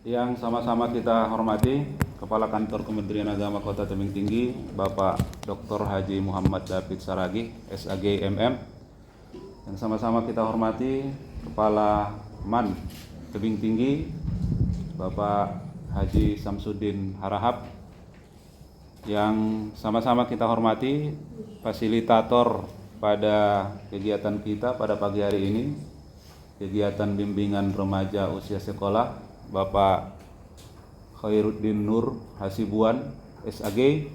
Yang sama-sama kita hormati Kepala Kantor Kementerian Agama Kota Tebing Tinggi, Bapak Dr. Haji Muhammad David Saragih, SAG MM. Yang sama-sama kita hormati Kepala MAN Tebing Tinggi, Bapak Haji Samsudin Harahap. Yang sama-sama kita hormati fasilitator pada kegiatan kita pada pagi hari ini, kegiatan bimbingan remaja usia sekolah, Bapak Khairuddin Nur Hasibuan, SAG,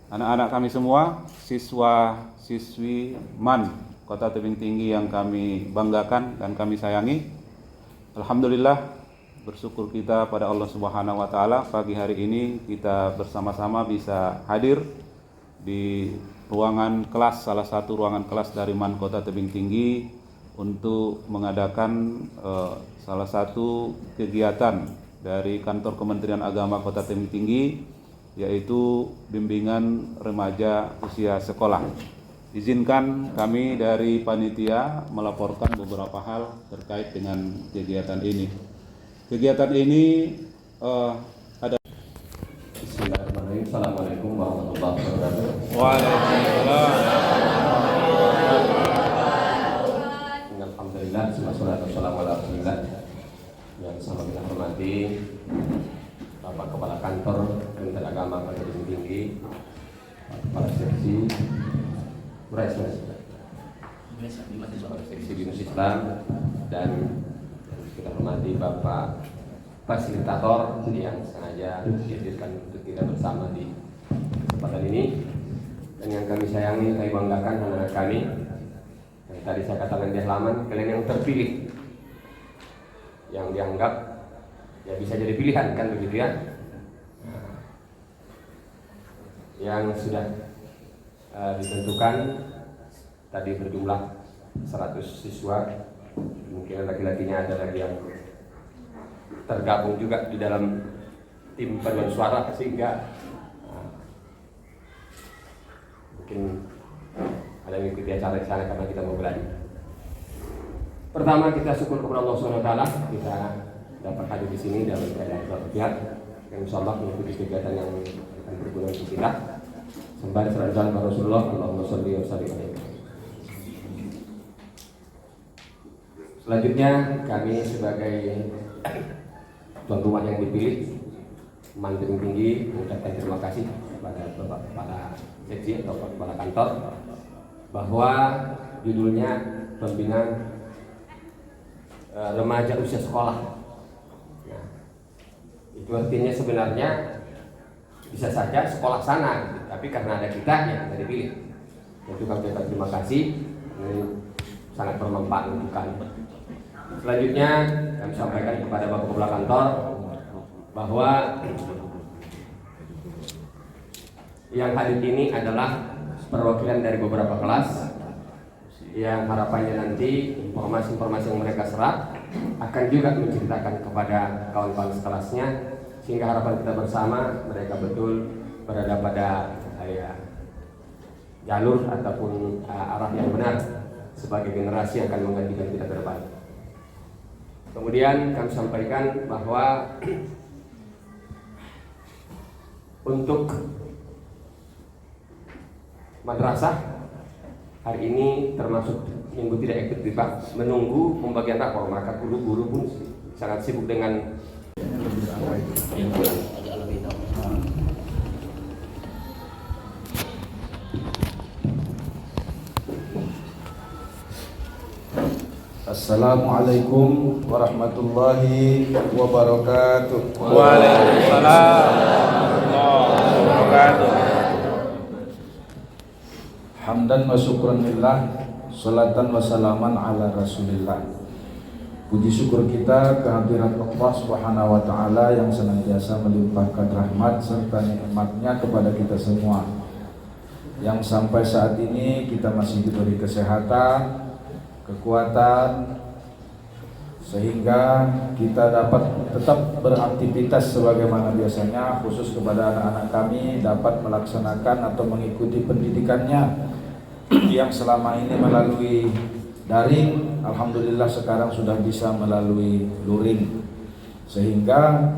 anak-anak kami semua, siswa-siswi MAN Kota Tebing Tinggi yang kami banggakan dan kami sayangi. Alhamdulillah, bersyukur kita pada Allah Subhanahu wa taala, pagi hari ini kita bersama-sama bisa hadir di ruangan kelas, salah satu ruangan kelas dari MAN Kota Tebing Tinggi untuk mengadakan salah satu kegiatan dari Kantor Kementerian Agama Kota Tebing Tinggi, yaitu bimbingan remaja usia sekolah. Izinkan kami dari panitia melaporkan beberapa hal terkait dengan kegiatan ini. Kegiatan ini ada. Bismillahirrahmanirrahim. Assalamualaikum warahmatullahi wabarakatuh. Waalaikumsalam. Alhamdulillah, wassalatu wassalamu ala Rasulillah. Yang sama kita hormati Bapak Kepala Kantor Kementerian Agama Kota Tebing Tinggi, Kepala Seksi Seksi Binus Islam, dan kita hormati Bapak fasilitator yang sengaja dihadirkan untuk kita bersama di kesempatan ini. Dan yang kami sayangi, kami banggakan anak-anak kami yang tadi saya katakan di halaman, kalian yang terpilih, yang dianggap ya bisa jadi pilihan, kan begitu ya. Yang sudah ditentukan tadi berjumlah 100 siswa, mungkin laki-lakinya ada lagi yang tergabung juga di dalam tim paduan suara, sehingga mungkin ada yang mengikuti acara di sana karena kita mau belajar. Pertama, kita syukur kepada Allah SWT, kita dapat hadir di sini dalam keadaan berpihak, yang insyaallah mengikuti kegiatan yang akan berguna untuk kita. Sembari serahkan kepada Rasulullah, Allahumma sholli wa sallim alaihi. Selanjutnya, kami sebagai tuan rumah yang dipilih MAN Tebing Tinggi mengucapkan terima kasih kepada Bapak Kepala Seksi atau Kepala Kantor, bahwa judulnya pembinaan remaja usia sekolah. Nah, itu artinya sebenarnya bisa saja sekolah sana, gitu. Tapi karena ada kita yang kita dipilih. Tentu kami ucapkan terima kasih, ini sangat bermanfaat untuk kami. Selanjutnya kami sampaikan kepada Bapak Kepala Kantor bahwa yang hadir ini adalah perwakilan dari beberapa kelas yang harapannya nanti informasi-informasi yang mereka serap akan juga menceritakan kepada kawan-kawan sekelasnya, sehingga harapan kita bersama mereka betul berada pada jalur ataupun arah yang benar sebagai generasi yang akan menggantikan kita ke depan. Kemudian kami sampaikan bahwa untuk madrasah hari ini termasuk minggu tidak efektif, Pak, menunggu pembagian rapor, maka guru-guru pun sangat sibuk dengan Assalamualaikum warahmatullahi wabarakatuh. Waalaikumsalam warahmatullahi wabarakatuh. Hamdan wa syukran lillah, salatan wa salaman ala rasulillah. Puji syukur kita kehadirat Allah Subhanahu wa taala yang senantiasa melimpahkan rahmat serta nikmat-Nya kepada kita semua. Yang sampai saat ini kita masih diberi kesehatan, kekuatan, sehingga kita dapat tetap beraktivitas sebagaimana biasanya, khusus kepada anak-anak kami dapat melaksanakan atau mengikuti pendidikannya yang selama ini melalui daring. Alhamdulillah sekarang sudah bisa melalui luring. sehingga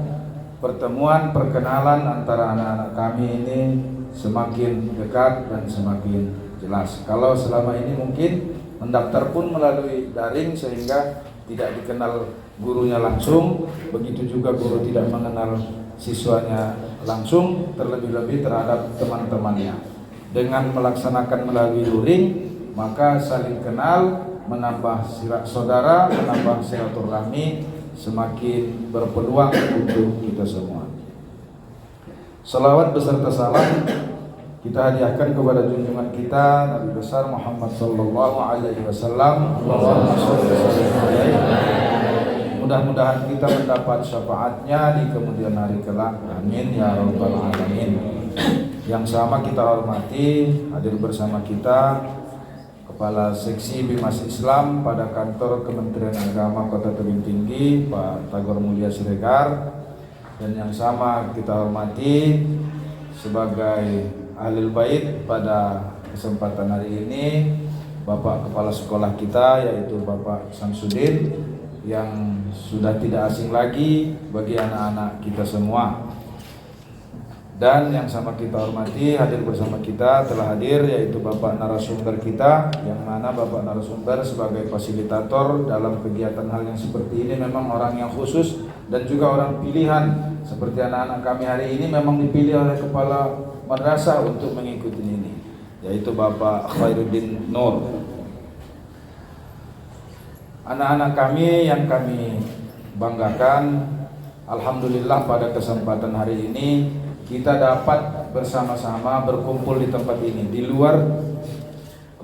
pertemuan perkenalan antara anak-anak kami ini semakin dekat dan semakin jelas. Kalau selama ini mungkin mendaftar pun melalui daring sehingga tidak dikenal gurunya langsung, begitu juga guru tidak mengenal siswanya langsung, terlebih-lebih terhadap teman-temannya. Dengan melaksanakan melalui luring, maka saling kenal, menambah saudara, menambah silaturahmi, semakin berpeluang untuk kita semua. Salawat beserta salam kita hadiahkan kepada junjungan kita Nabi besar Muhammad sallallahu alaihi wasallam. Mudah-mudahan kita mendapat syafaatnya di kemudian hari kelak. Amin ya rabbal alamin. Yang sama kita hormati, hadir bersama kita Kepala Seksi Bimas Islam pada kantor Kementerian Agama Kota Tebing Tinggi, Pak Tagor Mulia Siregar. Dan yang sama kita hormati sebagai Ahlul Bait pada kesempatan hari ini Bapak Kepala Sekolah kita, yaitu Bapak Samsudin, yang sudah tidak asing lagi bagi anak-anak kita semua. Dan yang sama kita hormati, hadir bersama kita telah hadir yaitu Bapak narasumber kita, yang mana Bapak narasumber sebagai fasilitator dalam kegiatan hal yang seperti ini memang orang yang khusus dan juga orang pilihan. Seperti anak-anak kami hari ini memang dipilih oleh kepala madrasah untuk mengikuti ini, yaitu Bapak Khairuddin Nur. Anak-anak kami yang kami banggakan, alhamdulillah pada kesempatan hari ini kita dapat bersama-sama berkumpul di tempat ini, di luar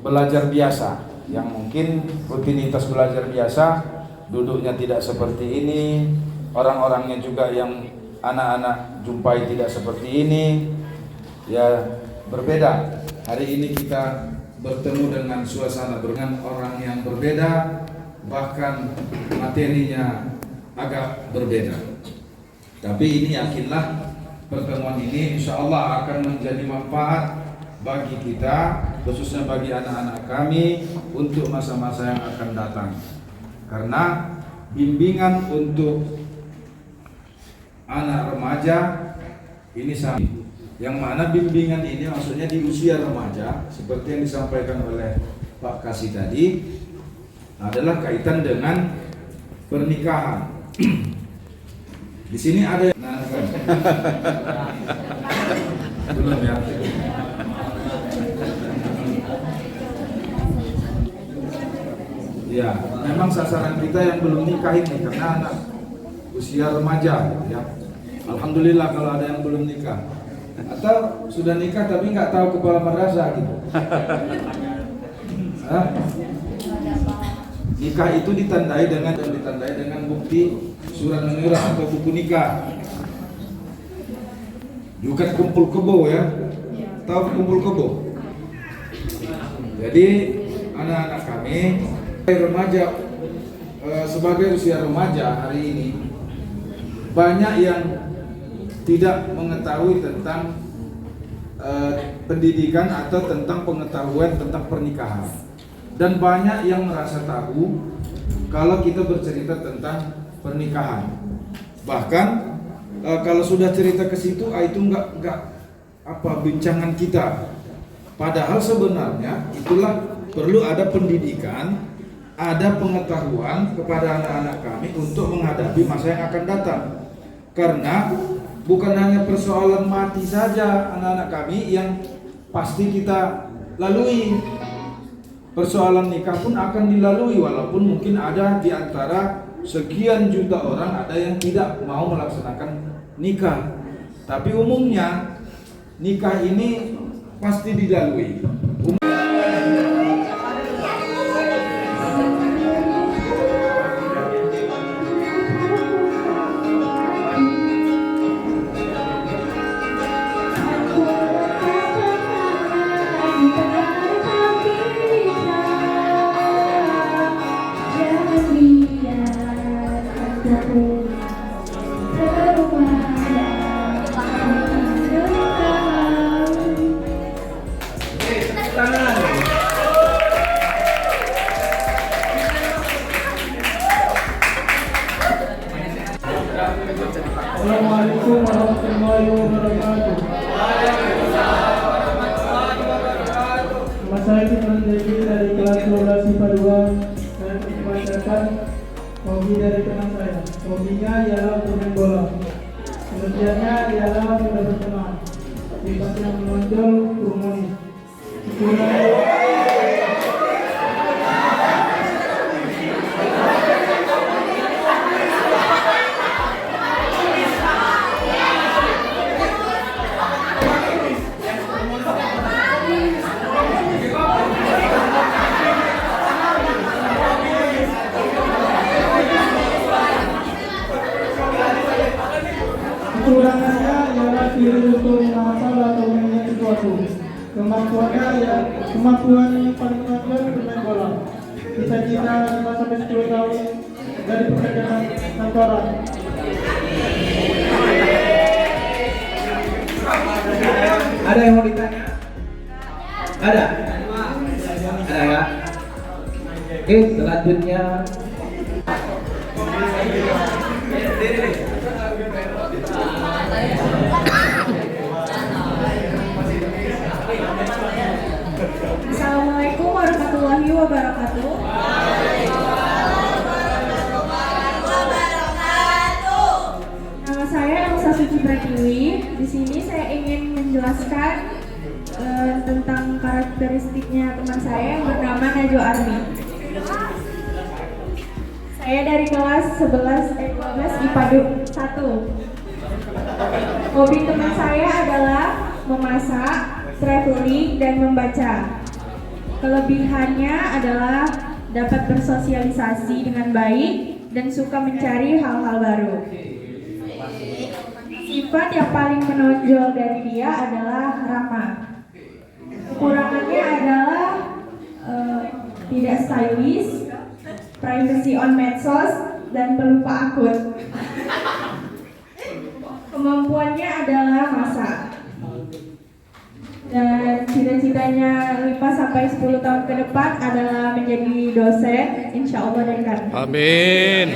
belajar biasa, yang mungkin rutinitas belajar biasa, duduknya tidak seperti ini, orang-orangnya juga yang anak-anak jumpai tidak seperti ini, ya berbeda. Hari ini kita bertemu dengan suasana, dengan orang yang berbeda, bahkan materinya agak berbeda. Tapi ini yakinlah pertemuan ini insya Allah akan menjadi manfaat bagi kita, khususnya bagi anak-anak kami untuk masa-masa yang akan datang. Karena bimbingan untuk anak remaja ini sama, yang mana bimbingan ini maksudnya di usia remaja, seperti yang disampaikan oleh Pak Kasih tadi, adalah kaitan dengan pernikahan. Di sini ada belum ya. Ya, memang sasaran kita yang belum nikah ini karena anak usia remaja, ya. Alhamdulillah kalau ada yang belum nikah, atau sudah nikah tapi nggak tahu kepala madrasah gitu. Nikah itu ditandai dengan bukti surat menyurat atau buku nikah. Bukan kumpul kebo ya. Tahu kumpul kebo? Jadi anak-anak kami remaja sebagai usia remaja hari ini banyak yang tidak mengetahui tentang pendidikan atau tentang pengetahuan tentang pernikahan. Dan banyak yang merasa tahu kalau kita bercerita tentang pernikahan. Bahkan kalau sudah cerita ke situ, itu enggak bincangan kita. Padahal sebenarnya itulah perlu ada pendidikan, ada pengetahuan kepada anak-anak kami untuk menghadapi masa yang akan datang. Karena bukan hanya persoalan mati saja anak-anak kami yang pasti kita lalui. Persoalan nikah pun akan dilalui, walaupun mungkin ada di antara sekian juta orang ada yang tidak mau melaksanakan nikah. Tapi umumnya nikah ini pasti dilalui. Assalamualaikum warahmatullahi wabarakatuh. Nama saya Fitran Devi dari kelas 12 IPA 2. Saya membacakan hobi dari teman saya. Hobinya ialah bermain bola. Pekerjaannya ialah sudah berteman. Sifatnya menonjol, harmonis. Kekurangannya ialah diri untuk menghafal atau mengingat sesuatu. Kemampuan yang paling menonjol bermain bola. Cita-cita 5-10 tahun dari pekerjaan kantoran. Ada yang mau ditanya? Ada? Ada ya? Oke, selanjutnya Assalamualaikum warahmatullahi wabarakatuh. Nama saya Elsa Suci Pratiwi. Di sini saya ingin menjelaskan tentang karakteristiknya teman saya yang bernama Najwa Armi. Saya dari kelas 12 IPA 1. Hobi teman saya adalah memasak, traveling, dan membaca. Kelebihannya adalah dapat bersosialisasi dengan baik dan suka mencari hal-hal baru. Sifat yang paling menonjol dari dia adalah ramah. Kekurangannya adalah tidak stylish, privacy on medsos, dan pelupa akun. Kemampuannya adalah masak. Dan cita-citanya 5-10 tahun ke depan adalah menjadi dosen, insya Allah dari kami. Amin.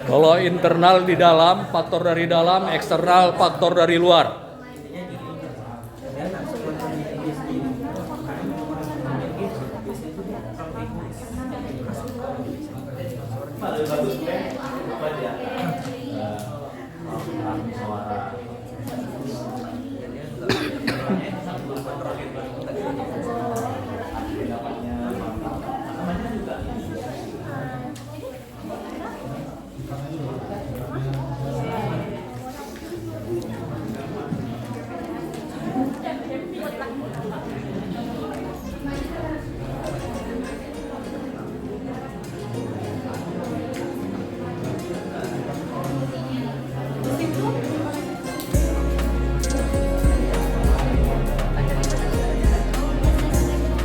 Kalau internal di dalam, faktor dari dalam, eksternal, faktor dari luar.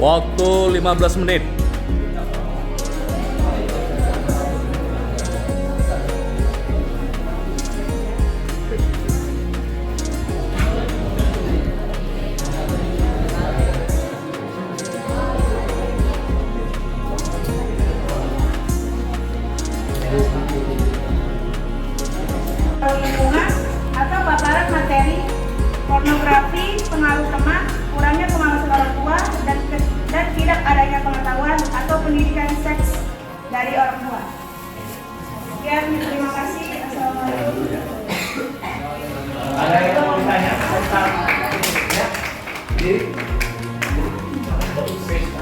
Waktu 15 menit. Lingkungan atau paparan materi pornografi, pengaruh teman, kurangnya pengawasan orang tua, dan tidak adanya pengetahuan atau pendidikan seks dari orang tua. Sekian, terima kasih. Assalamualaikum. ada yang mau ditanya tentang ya?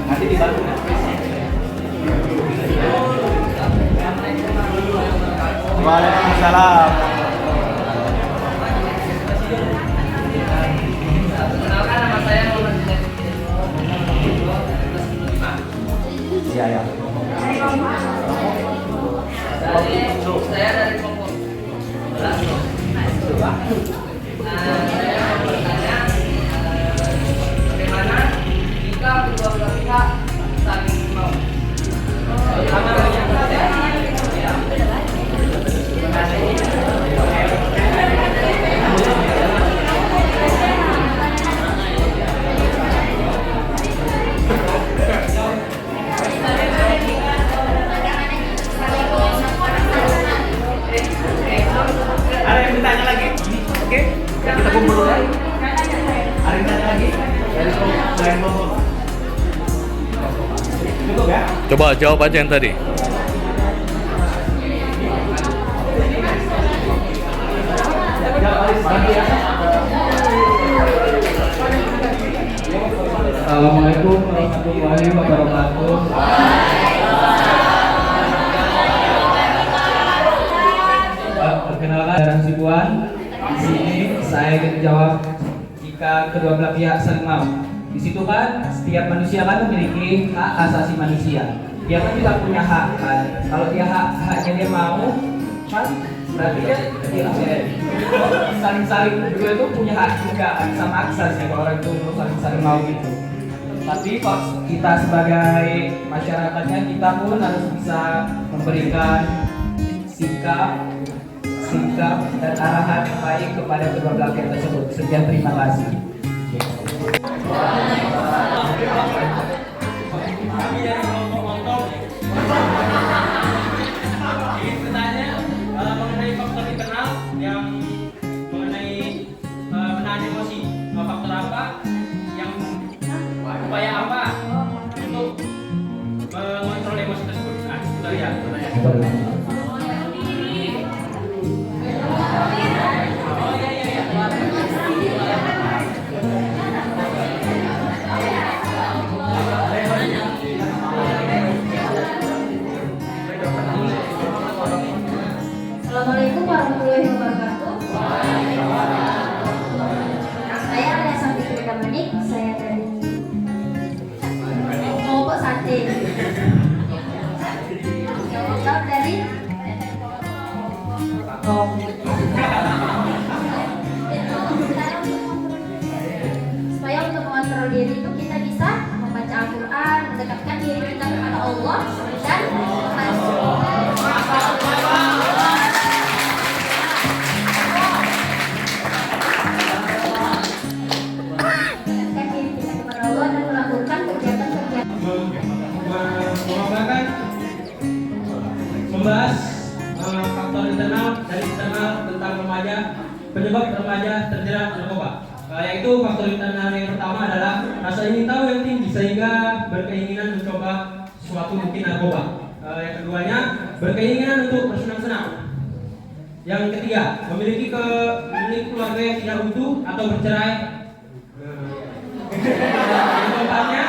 Nanti dibantu. Waalaikumsalam. Perkenalkan, nama saya Muhammad Zain. Iya ya. Saya dari Kelompok 11. Saya mau bertanya bagaimana jika kedua belah pihak saling mau. Terima kasih. Cukup ya? Coba jawab aja yang tadi. Assalamualaikum warahmatullahi wabarakatuh. Perkenalkan saya Sibuan. Di sini saya akan menjawab jika kedua belah pihak saling mau. Di situ kan setiap manusia kan memiliki hak asasi manusia. Dia kan juga punya hak kan. Kalau dia haknya dia mau, kan berarti kan saling berdua itu punya hak juga kan, sama asas ya kalau orang itu saling mau gitu. Tapi kok kita sebagai masyarakatnya kita pun harus bisa memberikan sikap dan arahan yang baik kepada kedua belah pihak tersebut. Sekian, terima kasih. Kami dari kelompok Montong ingin bertanya mengenai faktor internal yang mengenai menahan emosi. Faktor apa yang upaya apa untuk mengontrol emosi tersebut? Nah, kita lihat. Assalamualaikum warahmatullahi wabarakatuh. Saya Alessa Fitri Kamanik. Saya dari kelompok sate. Jawab dari supaya untuk mengontrol diri itu kita bisa membaca Al-Quran, mendekatkan diri kita kepada Allah dan membahas faktor internal dan eksternal tentang remaja, penyebab remaja terjerat narkoba. Yaitu faktor internal yang pertama adalah rasa ingin tahu yang tinggi sehingga berkeinginan mencoba sesuatu mungkin narkoba. Yang keduanya berkeinginan untuk bersenang-senang. Yang ketiga memiliki keluarga yang tidak utuh atau bercerai. Yang keempatnya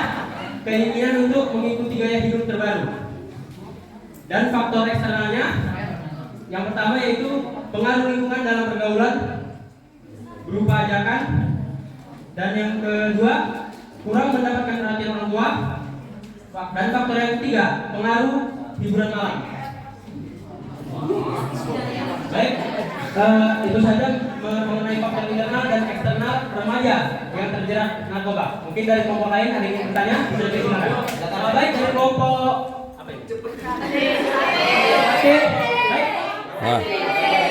keinginan untuk mengikuti gaya hidup terbaru. Dan faktor eksternalnya yang pertama yaitu pengaruh lingkungan dalam pergaulan berupa ajakan, dan yang kedua kurang mendapatkan perhatian orang tua, dan faktor yang ketiga pengaruh hiburan malam. Baik, itu saja mengenai faktor internal dan eksternal remaja yang terjerat narkoba. Mungkin dari kelompok lain ada yang ingin bertanya, bisa disilakan. Baik, dari kelompok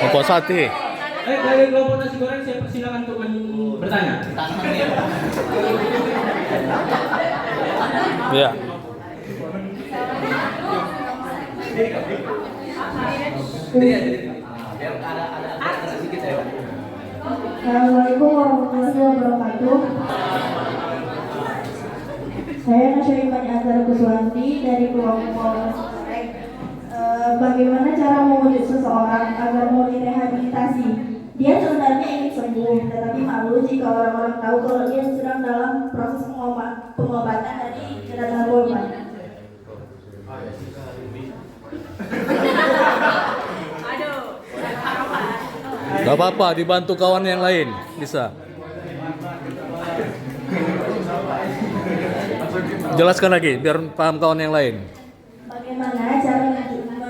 Kelompok sate. Dari kelompok nasi goreng saya persilakan untuk bertanya. Ya. Assalamualaikum warahmatullahi wabarakatuh. Saya Nasyarifah Azhar Kuswanti dari kelompok bagaimana cara memujuk seseorang agar mau direhabilitasi. Dia sebenarnya ingin sembuh, tetapi malu jika orang-orang tahu kalau dia sedang dalam proses pengobatan dari jerat narkoba. Gak apa-apa, dibantu kawan yang lain bisa. Jelaskan lagi biar paham kawan yang lain. Bagaimana cara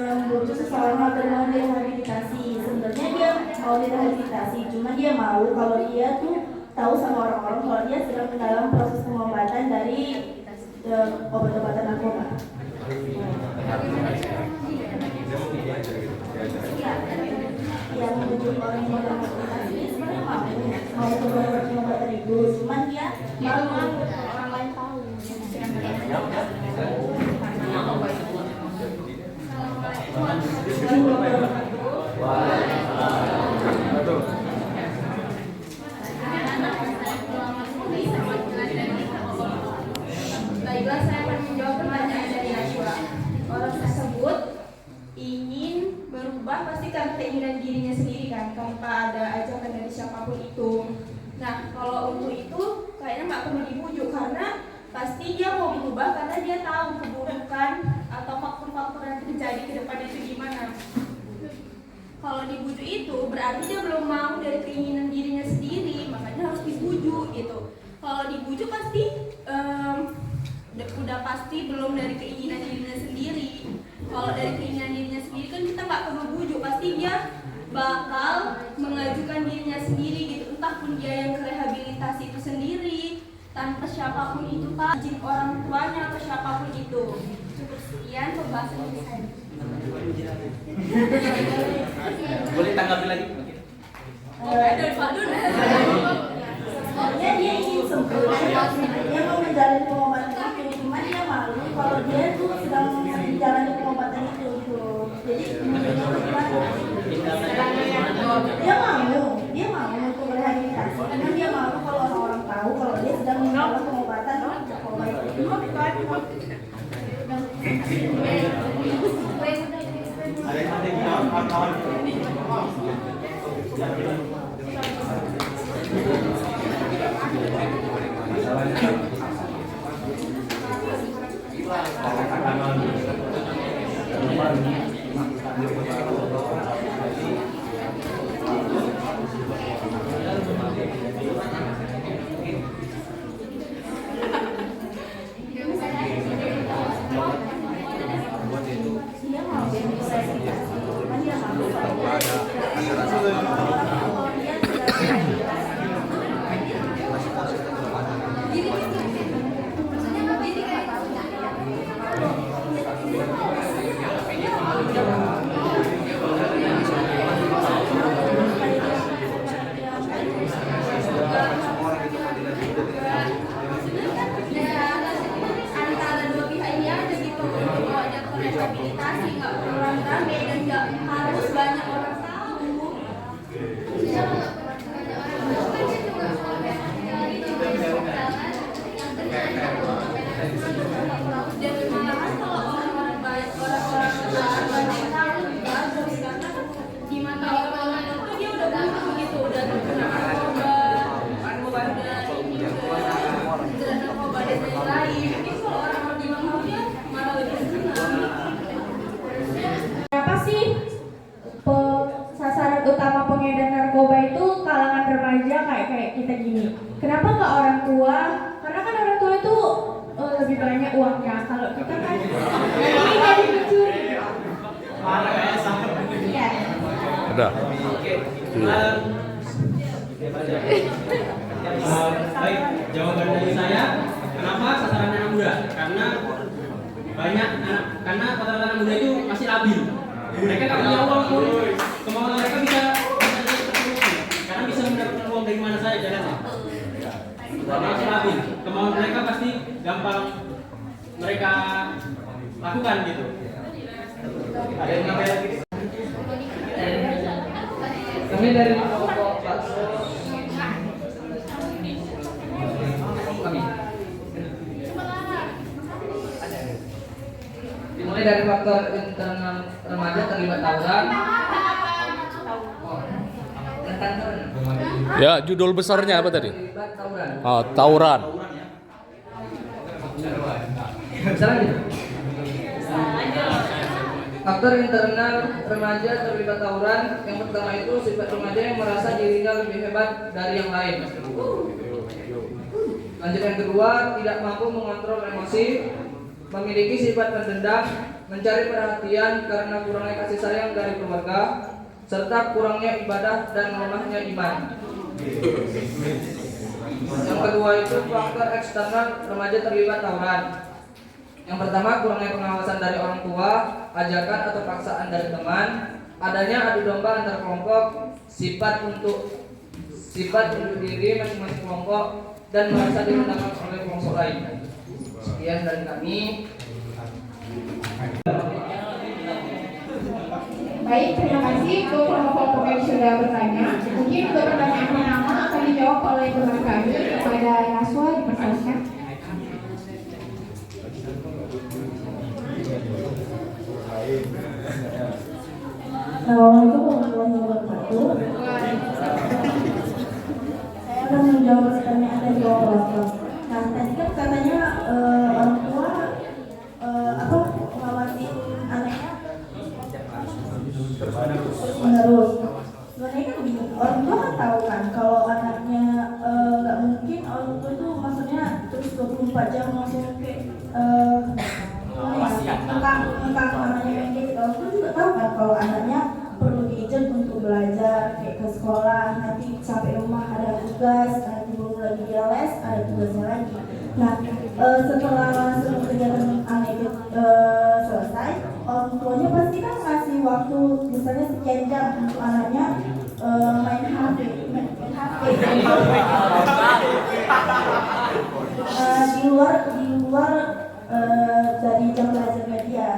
membujuk seseorang agar mau direhabilitasi? Sebenarnya dia mau direhabilitasi, cuma dia malu kalau dia tuh tahu sama orang-orang kalau dia sedang dalam proses pengobatan dari obat-obatan narkoba. Yang membujuk orang yang direhabilitasi dia sebenarnya mau pengobatan itu, cuma dia malu orang lain tahu. kan keinginan dirinya sendiri kan, tanpa ada ajakan dari siapapun itu. Nah, kalau untuk itu kayaknya nggak perlu dibujuk, karena pasti dia mau berubah karena dia tahu keburukan atau faktor-faktor yang terjadi ke depan itu gimana. Kalau dibujuk itu berarti dia belum mau dari keinginan dirinya sendiri, makanya harus dibujuk gitu. Kalau dibujuk pasti udah pasti belum dari keinginan dirinya sendiri. Kalau dari keinginan dirinya sendiri kan kita nggak perlu bujuk, pasti dia bakal mengajukan dirinya sendiri gitu. Entah pun dia yang ke rehabilitasi itu sendiri tanpa siapapun itu, Pak, izin orang tuanya atau siapapun itu. Cukup sekian pembahasan dari saya. Boleh tanggapi lagi? Sebenarnya dia ingin sembuh, dia mau menjalani pengobatan itu, cuma dia malu kalau dia tuh sedang menjalani pengobatan itu gitu. Jadi dia mau untuk rehabilitasi, karena dia malu kalau orang-orang tahu kalau dia sedang menjalani pengobatan itu. Kenapa nggak orang tua? Karena kan orang tua itu lebih banyak uangnya. Kalau kita kan ini dari mencuri. Iya. Ada. Baik, jawaban dari saya. Kenapa sasaran anak muda? Karena rata-rata anak muda itu masih labil. Mereka nggak punya uang pun, kemauan mereka bisa karena bisa mendapatkan uang dari mana saja jalannya. Masih labil, kemauan mereka pasti gampang mereka lakukan gitu. Ada yang nambah lagi? Kami dari kelompok bakso kami dimulai dari faktor internal remaja terlibat tawuran. Ya, judul besarnya apa tadi? Terlibat tawuran. Oh, tawuran. Faktor internal remaja terlibat tawuran. Yang pertama itu sifat remaja yang merasa dirinya lebih hebat dari yang lain. Lanjut yang kedua, tidak mampu mengontrol emosi, memiliki sifat pendendam, mencari perhatian karena kurangnya kasih sayang dari keluarga, serta kurangnya ibadah dan lemahnya iman. Yang kedua itu faktor eksternal remaja terlibat tawuran. Yang pertama, kurangnya pengawasan dari orang tua, ajakan atau paksaan dari teman, adanya adu domba antar kelompok, sifat untuk diri masing-masing kelompok, dan merasa direndahkan oleh kelompok lain. Sekian dari kami. Baik, terima kasih untuk kelompok yang sudah bertanya. Mungkin untuk pertanyaan pertama akan dijawab oleh teman kami. Kepada Naswa dipersilakan. Assalamualaikum waktu. Saya akan menjawab pertanyaan dari Bapak. Nah, tadi kan katanya orang tua ngawasin anaknya terus. Sebenarnya kan begini, orang tua kan tahu kan kalau anaknya nggak mungkin orang tua tuh maksudnya terus 24 jam langsung kayak tentang anaknya main gadget. Orang tua juga tahu kan kalau anaknya perlu gadget untuk belajar, kayak ke sekolah, nanti sampai rumah ada tugas, nanti belum lagi dia les, ada tugasnya lagi. Nah, setelah semua kegiatan anak itu selesai, orang tuanya pasti kan ngasih waktu misalnya sekian jam untuk anaknya main HP. Di luar dari jam belajarnya dia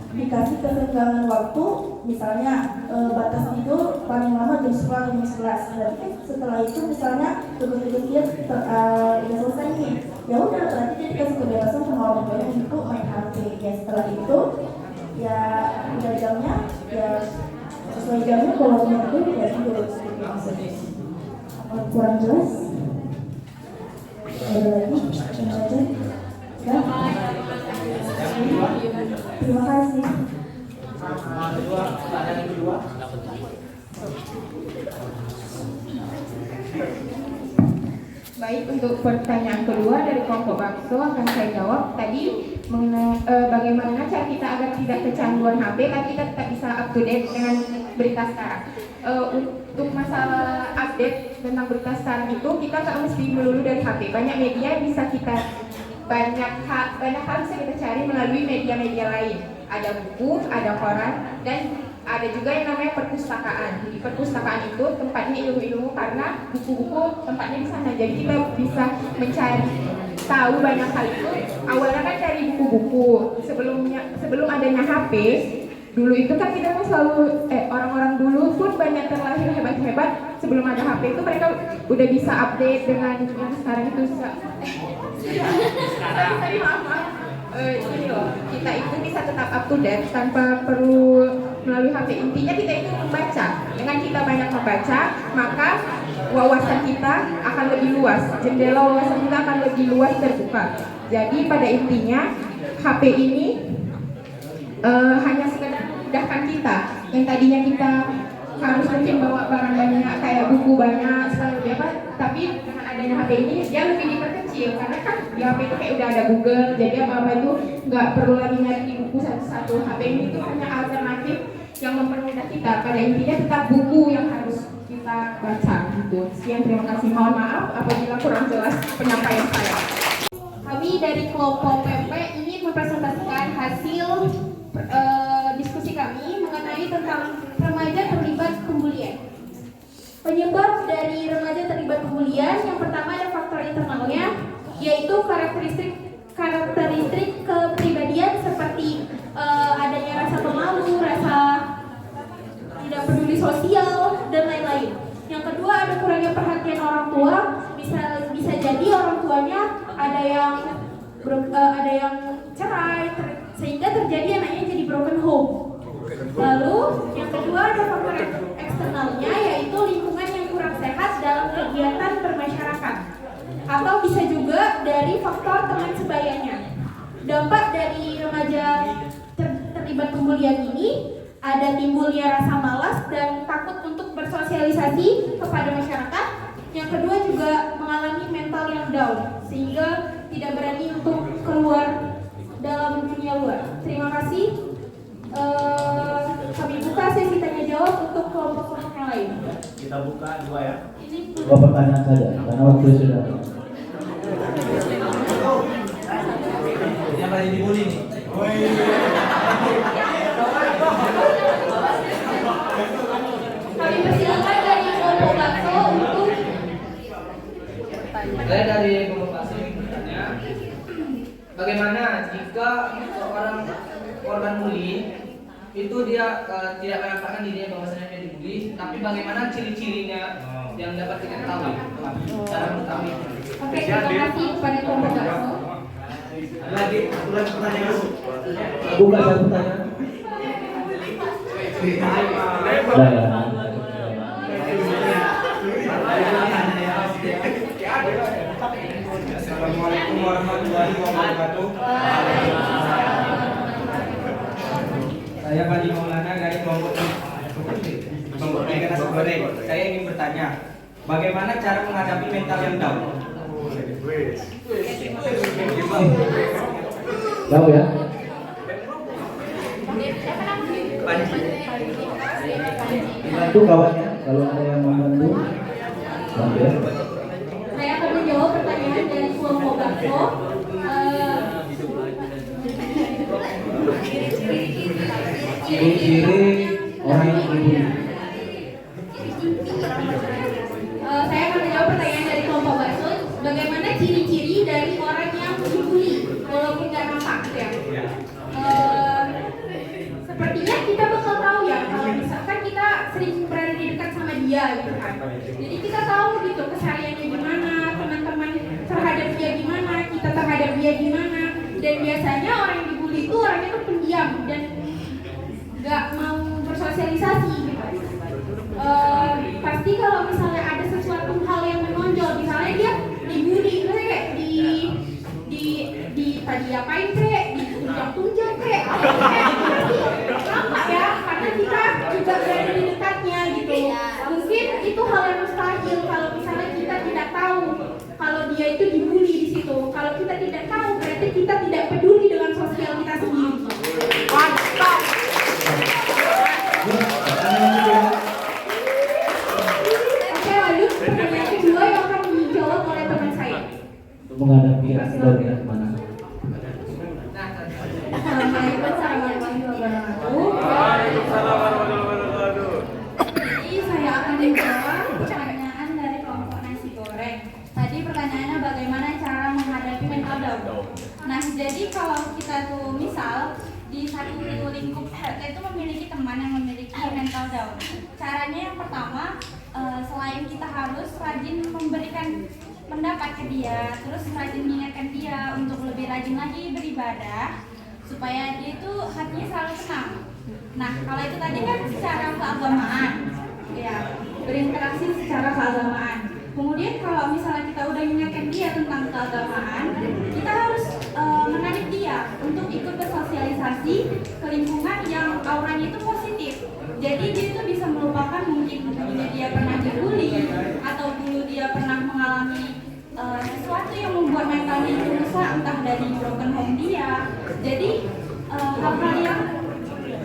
dikasih kesenggangan waktu, misalnya batasnya itu paling lama jam 10 jam 11. Berarti setelah itu misalnya tugas-tugas dia udah selesai nih, ya udah berarti dia dikasih kebebasan sama orang tuanya untuk main HP. Ya setelah itu ya udah jamnya, ya sesuai jamnya kalau punya itu ya tidur seperti maksudnya. Kurang jelas? Ada lagi? Yang aja? Terima kasih. Baik, untuk pertanyaan kedua dari kelompok Bakso akan saya jawab. Tadi mengenai bagaimana cara kita agar tidak kecanduan HP tapi kita tetap bisa up to date dengan berita sekarang. Untuk masalah update tentang berita sekarang itu kita nggak mesti melulu dari HP. Banyak media bisa kita banyak hal bisa kita cari melalui media-media lain. Ada buku, ada koran, dan ada juga yang namanya perpustakaan. Di perpustakaan itu tempatnya ilmu-ilmu karena buku-buku tempatnya di sana. Jadi kita bisa mencari tahu banyak hal itu. Awalnya kan dari buku-buku. Sebelum adanya HP, dulu itu kan kita kan selalu orang-orang dulu pun banyak terlahir hebat-hebat. Sebelum ada HP itu mereka udah bisa update dengan yang sekarang itu. Ini loh, kita itu bisa tetap up to date tanpa perlu melalui HP. Intinya kita itu membaca. Dengan kita banyak membaca, maka wawasan kita akan lebih luas. Jendela wawasan kita akan lebih luas terbuka. Jadi pada intinya HP ini hanya sekedar memudahkan kita. Yang tadinya kita harus mungkin bawa barang banyak, kayak buku banyak, tapi dengan adanya HP ini dia lebih diperkecil karena kan di HP itu kayak udah ada Google, jadi apa-apa itu nggak perlu lagi nyari di buku satu-satu. HP ini itu hanya alternatif yang mempermudah kita. Pada intinya tetap buku yang harus kita baca gitu. Sekian, terima kasih. Mohon maaf apabila kurang jelas penyampaian saya. Kami dari kelompok PP ingin mempresentasikan hasil diskusi kami mengenai tentang remaja terlibat pembulian. Penyebab dari remaja terlibat pembulian yang pertama ada faktor internalnya, yaitu karakteristik kepribadian seperti adanya rasa pemalu, rasa tidak peduli sosial, dan lain-lain. Yang kedua ada kurangnya perhatian orang tua, bisa jadi orang tuanya ada yang cerai sehingga terjadi anaknya jadi broken home. Lalu yang kedua ada faktor eksternalnya, yaitu lingkungan yang kurang sehat dalam kegiatan bermasyarakat, atau bisa juga dari faktor teman sebayanya. Dampak dari remaja terlibat pembulian ini ada timbulnya rasa malas dan takut untuk bersosialisasi kepada masyarakat. Yang kedua juga mengalami mental yang down sehingga tidak berani untuk keluar dalam dunia luar. Terima kasih. Kami buka sesi tanya jawab untuk kelompok-kelompok yang lain. Kita buka dua ya. Dua pertanyaan saja karena waktu sudah. Yang lagi dibully nih. Kami persilakan dari kelompok Bakso untuk Saya dari kelompok Bakso ingin bertanya, bagaimana jika seorang korban bully itu dia tidak menampakkan dirinya bahwasanya dia dibully, tapi bagaimana ciri-cirinya yang dapat kita ketahui? Cara mengetahui. Oke, terima kasih kepada kelompok Bakso. Lagi pertanyaan. Bukan satu pertanyaan. warahmatullahi wabarakatuh. Saya Badi Maulana dari kelompok tiga nasi goreng. Saya ingin bertanya, bagaimana cara menghadapi mental yang down? Jauh ya. Bantu kawannya kalau ada yang mau bantu. Bantu ya. Saya akan menjawab pertanyaan dari kelompok bakso. Ciri-ciri orang yang dibully. Saya akan menjawab pertanyaan dari kelompok bakso. Bagaimana ciri-ciri dari orang yang dibully walaupun nggak nampak gitu ya? Sepertinya kita bakal tahu ya kalau misalkan kita sering berada di dekat sama dia gitu kan. Jadi kita tahu gitu kesehariannya gimana, teman-teman terhadap dia gimana, kita terhadap dia gimana. Dan biasanya orang yang dibully itu orangnya tuh pendiam dan nggak mau bersosialisasi gitu. Pasti kalau misalnya ada sesuatu hal yang menonjol, misalnya dia dibully, misalnya kayak di tadi apain kek, ditunjang-tunjang kek, apa ya? Karena kita juga berada di dekatnya gitu. Mungkin itu hal yang mustahil kalau misalnya kita tidak tahu kalau dia itu dibully di situ. Kalau kita tidak tahu, berarti kita tidak peduli dengan sosial kita sendiri. Mantap. Oke, lanjut pertanyaan kedua yang akan dijawab oleh teman saya. Untuk menghadapi aspek yang mana? Assalamualaikum warahmatullahi wabarakatuh. Jadi saya akan menjawab pertanyaan dari kelompok nasi goreng. Tadi pertanyaannya bagaimana cara menghadapi mental down. Nah, jadi kalau kita tuh misal di satu lingkup kita itu memiliki teman yang memiliki mental down. Caranya yang pertama, selain kita harus rajin memberikan pendapat ke dia, terus rajin mengingatkan dia untuk lebih rajin lagi beribadah supaya dia itu hatinya selalu tenang. Nah, kalau itu tadi kan secara keagamaan, ya berinteraksi secara keagamaan. Kemudian kalau misalnya kita udah mengingatkan dia tentang keagamaan, kita harus menarik dia untuk ikut bersosialisasi ke lingkungan yang auranya itu positif. Jadi dia itu bisa melupakan mungkin dulunya dia pernah dibully atau dulu dia pernah mengalami sesuatu yang membuat mentalnya itu rusak, entah dari broken home dia. Jadi hal-hal yang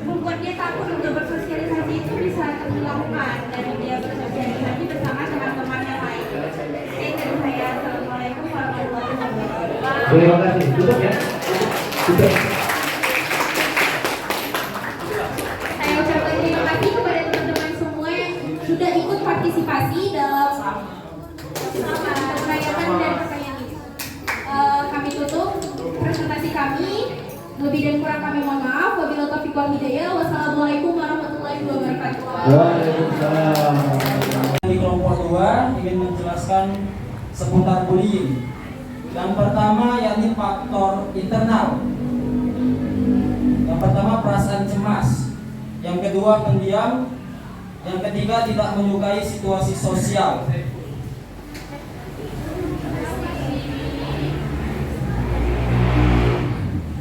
membuat dia takut untuk bersosialisasi itu bisa terlakukan dari dia bersosialisasi bersama teman-teman yang lain. Dari saya, assalamualaikum warahmatullahi wabarakatuh. Terima kasih. Tutup ya. Tutup. Saya ucapkan terima kasih kepada teman-teman semua yang sudah ikut partisipasi dalam merayakan dan pertanyaan ini. Kami tutup presentasi kami. Lebih dan kurang kami mohon maaf. Wabillahi taufiq wal hidayah. Wassalamualaikum warahmatullahi wabarakatuh. Waalaikumsalam. Di kelompok 2 ingin menjelaskan seputar bullying. Yang pertama yakni faktor internal. Yang pertama perasaan cemas. Yang kedua pendiam. Yang ketiga tidak menyukai situasi sosial.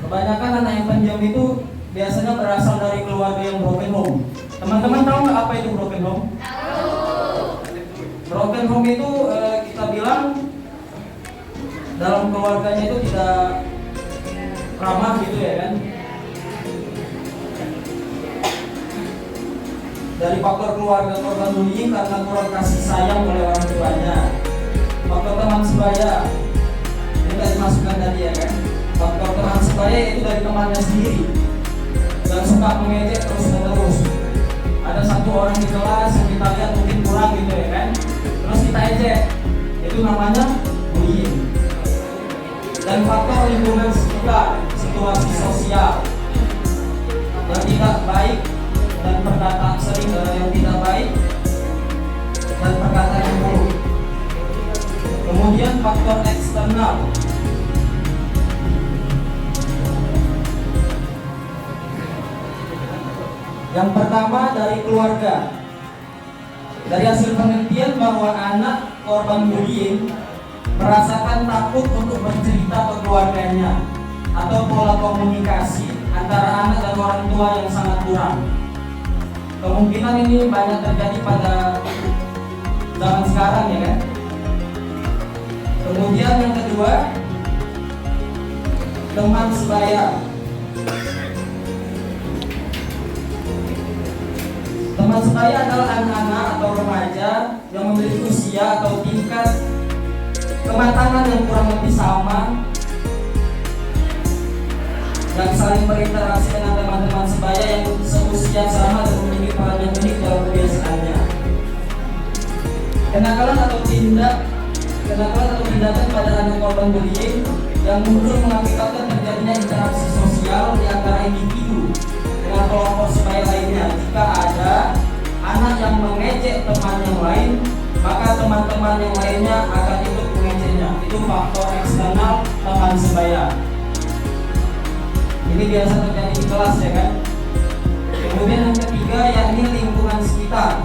Kebanyakan anak yang pendiam itu biasanya berasal dari keluarga yang broken home. Teman-teman tahu nggak apa itu broken home? Broken home itu kita bilang dalam keluarganya itu tidak ramah gitu ya kan. Dari faktor keluarga korban bullying karena kurang kasih sayang oleh orang tuanya. Faktor teman sebaya tidak dimasukkan tadi ya kan. Faktor teman sebaya itu dari temannya sendiri dan suka mengejek terus menerus. Ada satu orang di kelas yang kita lihat mungkin kurang gitu ya kan, terus kita ejek, itu namanya bullying. Dan faktor lingkungan sekitar, situasi sosial yang tidak baik dan perkataan sering yang tidak baik dan perkataan yang buruk. Kemudian faktor eksternal. Yang pertama dari keluarga. Dari hasil penelitian bahwa anak korban bullying merasakan takut untuk bercerita ke keluarganya, atau pola komunikasi antara anak dan orang tua yang sangat kurang. Kemungkinan ini banyak terjadi pada zaman sekarang ya kan. Kemudian yang kedua, teman sebaya. Teman sebaya adalah anak-anak atau remaja yang memiliki usia atau tingkat kematangan yang kurang lebih sama, yang saling berinteraksi dengan teman-teman sebaya yang seusia sama dan memiliki peran yang unik dalam kebiasaannya. Kenakalan atau tindakan pada anak korban bullying yang muncul mengakibatkan terjadinya interaksi sosial di antara individu dengan kelompok sebaya lainnya. Jika ada anak yang mengejek teman yang lain, maka teman-teman yang lainnya akan ikut mengejeknya. Itu faktor eksternal teman sebaya. Ini biasa terjadi di kelas ya kan. Kemudian yang ketiga yakni lingkungan sekitar.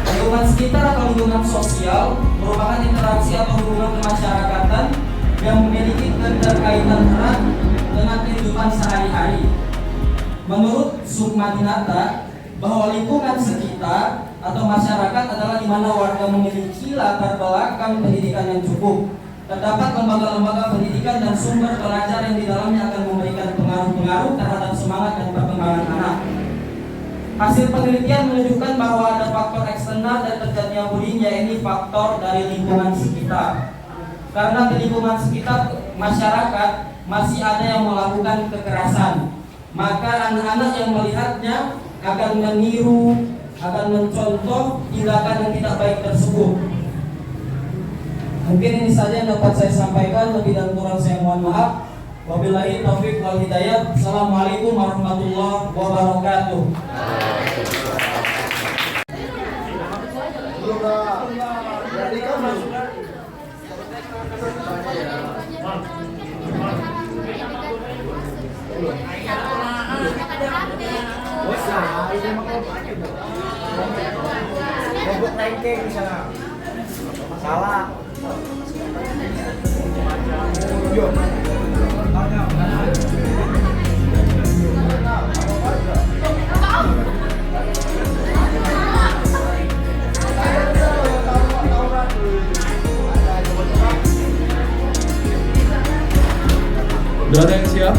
Lingkungan sekitar atau lingkungan sosial merupakan interaksi atau hubungan kemasyarakatan yang memiliki keterkaitan erat dengan kehidupan sehari-hari. Menurut Sukmadinata, bahwa lingkungan sekitar atau masyarakat adalah di mana warga memiliki latar belakang pendidikan yang cukup. Terdapat lembaga-lembaga pendidikan dan sumber belajar yang di dalamnya akan memberikan pengaruh-pengaruh terhadap semangat dan perkembangan anak. Hasil penelitian menunjukkan bahwa ada faktor eksternal dan terjadinya bullying, yaitu faktor dari lingkungan sekitar. Karena di lingkungan sekitar masyarakat masih ada yang melakukan kekerasan, maka anak-anak yang melihatnya akan meniru, akan mencontoh tindakan yang tidak baik tersebut. Mungkin ini saja yang dapat saya sampaikan, lebih dan kurang saya mohon maaf. Wabillahi taufiq wal hidayah. Assalamualaikum warahmatullahi wabarakatuh. Bobok ranking misalnya salah. Udah ada yang siap?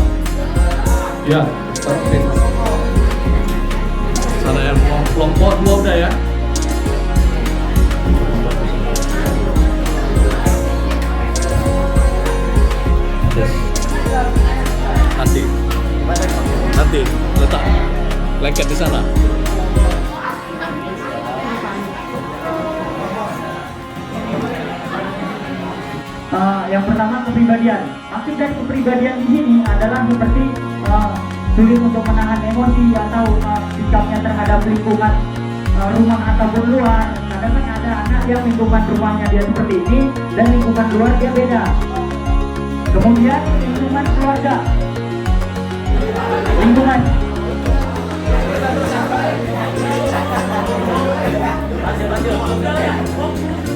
Ya, start. Sana yang kelompok dua udah ya. Yes. Nanti letak lengket di sana. Yang pertama kepribadian. Maksud dari kepribadian di sini adalah seperti sulit untuk menahan emosi atau sikapnya terhadap lingkungan rumah ataupun luar. Kadang kan ada anak yang lingkungan rumahnya dia seperti ini dan lingkungan luar dia beda. Kemudian lingkungan keluarga, lingkungan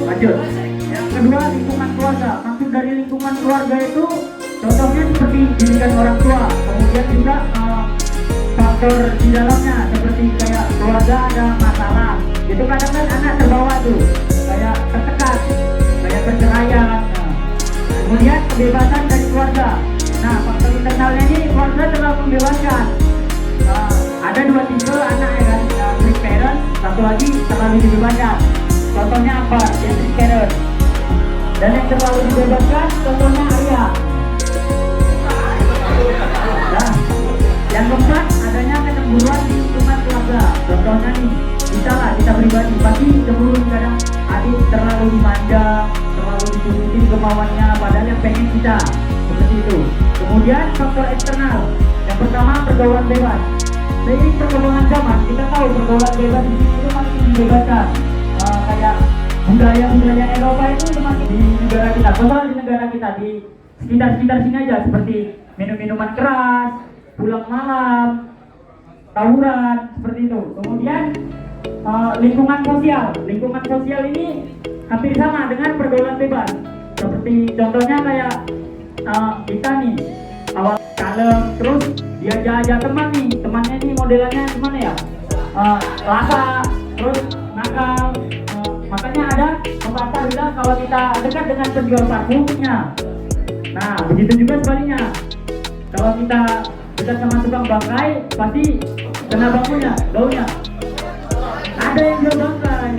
lanjut. Yang kedua lingkungan keluarga. Maksud dari lingkungan keluarga itu contohnya seperti didikan orang tua, kemudian juga faktor di dalamnya seperti kayak keluarga ada masalah, itu kadang kan anak terbawa tuh kayak tertekan, kayak perceraian. Kemudian kebebasan dari keluarga. Nah, faktor internalnya ini keluarga terlalu membebaskan. Ada dua tipe anak ya kan, strict parent, satu lagi terlalu dibebaskan. Contohnya apa? Strict parent. Dan yang terlalu dibebaskan, contohnya ayah. Nah, yang keempat adanya kecemburuan di lingkungan keluarga. Contohnya nih, bisa lah kita pribadi pasti cemburu kadang adik terlalu dimanja, terlalu diturutin kemauannya padahal yang pengen kita, seperti itu. Kemudian faktor eksternal. Yang pertama pergaulan bebas. Seiring perkembangan zaman kita tahu pergaulan bebas di sini itu makin dibebaskan. Kayak budaya-budaya Eropa itu semakin di negara kita, khususnya di negara kita di sekitar sini aja, seperti minum-minuman keras, pulang malam, tawuran, seperti itu. Kemudian lingkungan sosial. Lingkungan sosial ini hampir sama dengan pergaulan bebas. Seperti contohnya kayak kita nih awal kalem, terus diajak teman nih, temannya nih modelannya gimana ya? Lasa, terus nakal. Makanya ada pepatah bilang kalau kita dekat dengan penjual parfumnya. Nah, begitu juga sebaliknya. Kalau kita dekat sama tukang bangkai, pasti kena baunya. Ada yang jual bangkai,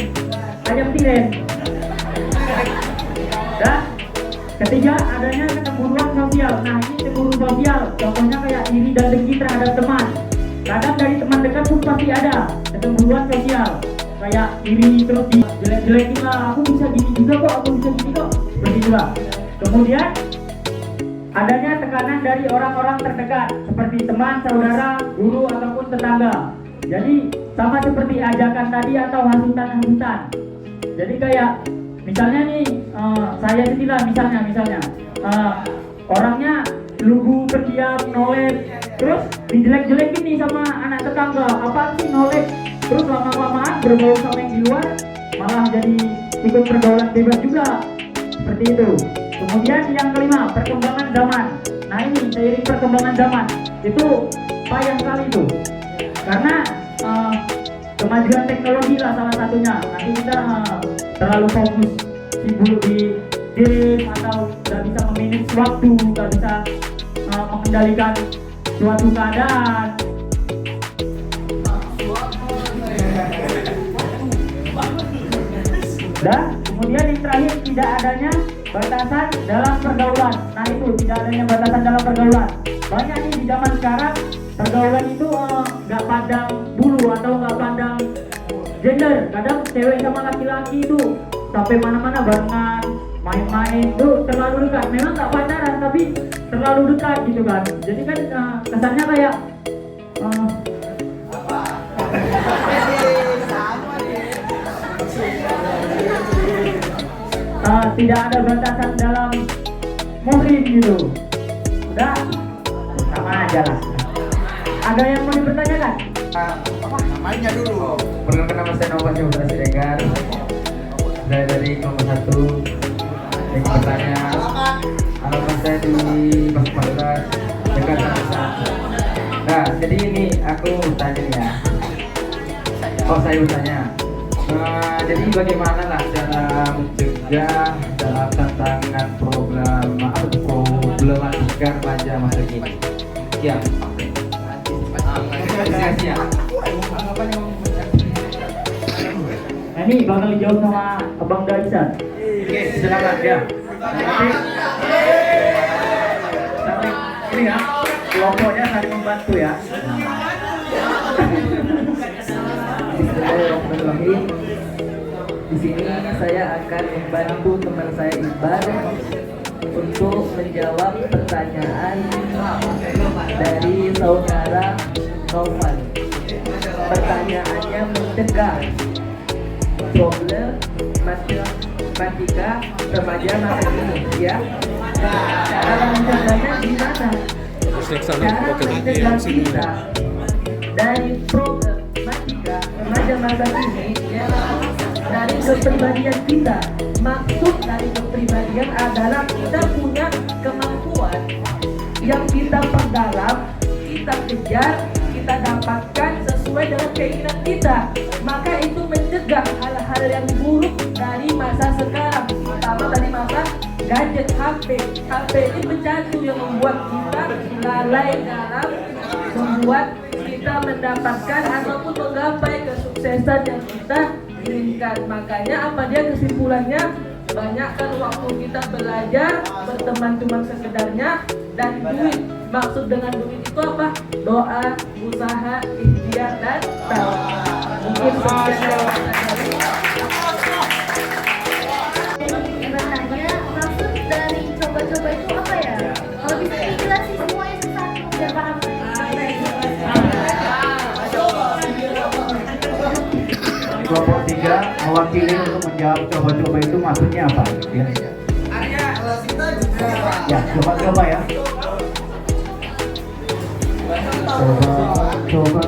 ayam tiren. Dan ketiga, adanya kecemburuan sosial. Nah, ini cemburu sosial. Contohnya kayak iri dan dengki terhadap teman. Kadang dari teman dekat pun pasti ada kecemburuan sosial. Kayak iri terus dijelek-jelekin lah. Aku bisa gini juga kok, aku bisa gini kok. Begitulah. Kemudian adanya tekanan dari orang-orang terdekat seperti teman, saudara, guru ataupun tetangga. Jadi sama seperti ajakan tadi atau hasutan-hasutan. Jadi kayak misalnya nih saya istilah misalnya orangnya lugu, pendiam, nolep, terus dijelek-jelekin nih sama anak tetangga. Apaan sih nolep? Terus lama-lamaan bergaul sama yang di luar, malah jadi ikut pergaulan bebas juga. Seperti itu. Kemudian yang kelima, perkembangan zaman. Nah ini seiring perkembangan zaman itu sayang sekali itu, karena kemajuan teknologi lah salah satunya. Nanti kita terlalu fokus sibuk di game atau nggak bisa memanage waktu, nggak bisa mengendalikan suatu keadaan. Dan kemudian yang terakhir, tidak adanya batasan dalam pergaulan. Nah itu, tidak adanya batasan dalam pergaulan. Banyak nih di zaman sekarang pergaulan itu nggak pandang bulu atau nggak pandang gender. Kadang cewek sama laki-laki itu sampai mana-mana barengan, main-main itu terlalu dekat. Memang nggak pacaran tapi terlalu dekat gitu kan. Jadi kan kesannya kayak tidak ada batasan dalam muhrim gitu. Udah sama aja lah. Ada yang mau dipertanyakan? Namanya dulu. Perkenalkan nama saya Nova Yoga Siregar. Saya dari nomor 1. Yang bertanya, alamat saya di Bang 14 dekat Jakarta. Nah, jadi ini aku tanya ya. Saya bertanya. Jadi bagaimana lah cara mencegah dalam tantangan problematika remaja masa kini? Ya. Nah, ini bakal dijawab sama Abang Daisan. Oke, silakan ya. Nanti ini ya, kelompoknya saling membantu ya. Bismillahirrahmanirrahim. Di sini saya akan membantu teman saya Iqbal untuk menjawab pertanyaan dari saudara Novan. Pertanyaannya mencegah problem matematika remaja masa kini, ya. Cara mencegahnya gimana? Cara mencegah kita dari problematika remaja masa kini, ya, dari kepribadian kita. Maksud dari kepribadian adalah kita punya kemampuan yang kita perdalam, kita kejar, kita dapatkan sesuai dengan keinginan kita. Maka itu mencegah hal-hal yang buruk dari masa sekarang, terutama dari masa gadget HP. HP ini pecandu yang membuat kita lalai dalam membuat kita mendapatkan ataupun menggapai kesuksesan yang kita inginkan. Makanya apa dia kesimpulannya? Banyakkan waktu kita belajar, berteman cuma sekedarnya, dan duit. Maksud dengan duit itu apa? Doa, usaha, ikhtiar, dan tawakal. Mungkin sekian dari bertanya, maksud dari coba-coba itu apa ya? Kalau bisa dijelasin semuanya satu biar paham. Kelompok 3 mewakili untuk menjawab coba-coba itu maksudnya apa? Ya, coba-coba ya. Coba.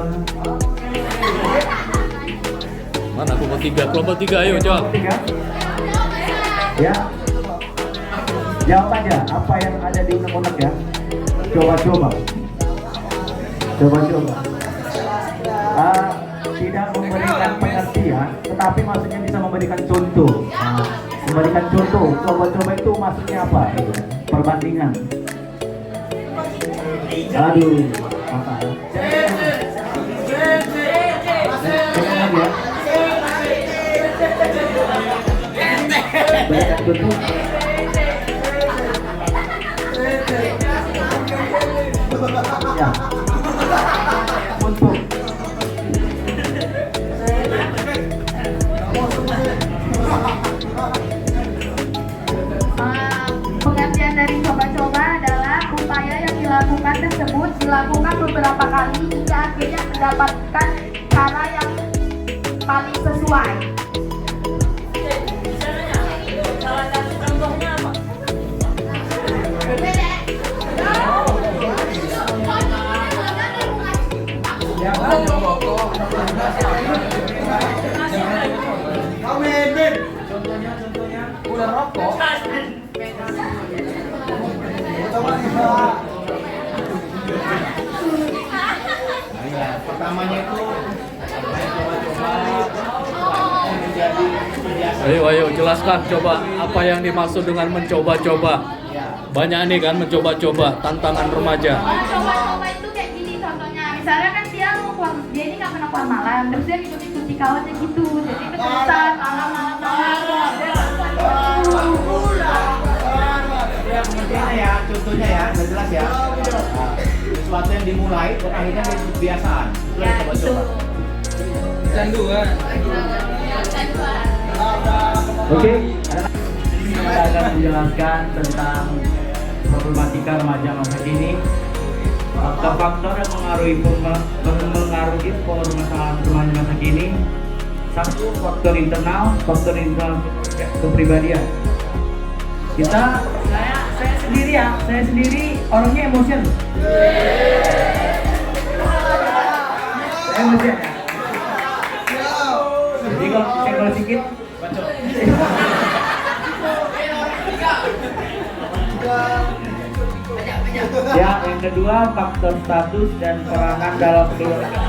Mana kelompok 3? Kelompok 3 ayo jawab. Ya. Jawab aja apa yang ada di unek-unek ya. Coba-coba. Tidak memberikan pengertian, tetapi maksudnya bisa memberikan contoh. Memberikan contoh, coba-coba itu maksudnya apa? Perbandingan. Aduh, apa? Berikan contoh. Ya. Untuk Pengertian dari coba-coba adalah upaya yang dilakukan tersebut dilakukan beberapa kali hingga akhirnya mendapatkan cara yang paling sesuai. Salah satu contohnya apa? Contohnya udah rokok. Pertamanya itu Ayo jelaskan coba apa yang dimaksud dengan mencoba-coba. Banyak nih kan mencoba-coba tantangan remaja. Coba-coba itu kayak gini contohnya. Misalnya kan dia ini nggak pernah keluar malam, terus dia ikuti kawannya gitu, jadi keterusan malam-malam. Ya pengertiannya ya, contohnya ya, udah jelas ya. Sesuatu yang dimulai dan akhirnya menjadi kebiasaan. Itu yang coba-coba. Canduan. Oke, kita akan menjelaskan tentang problematika remaja masa kini. Faktor-faktor yang mengaruhi permasalahan remaja masa kini. Satu, faktor internal kepribadian. Saya sendiri orangnya emosian. Saya emosian ya. Jadi kalau senggol sedikit, ya, yang kedua faktor status dan peranan dalam keluarga.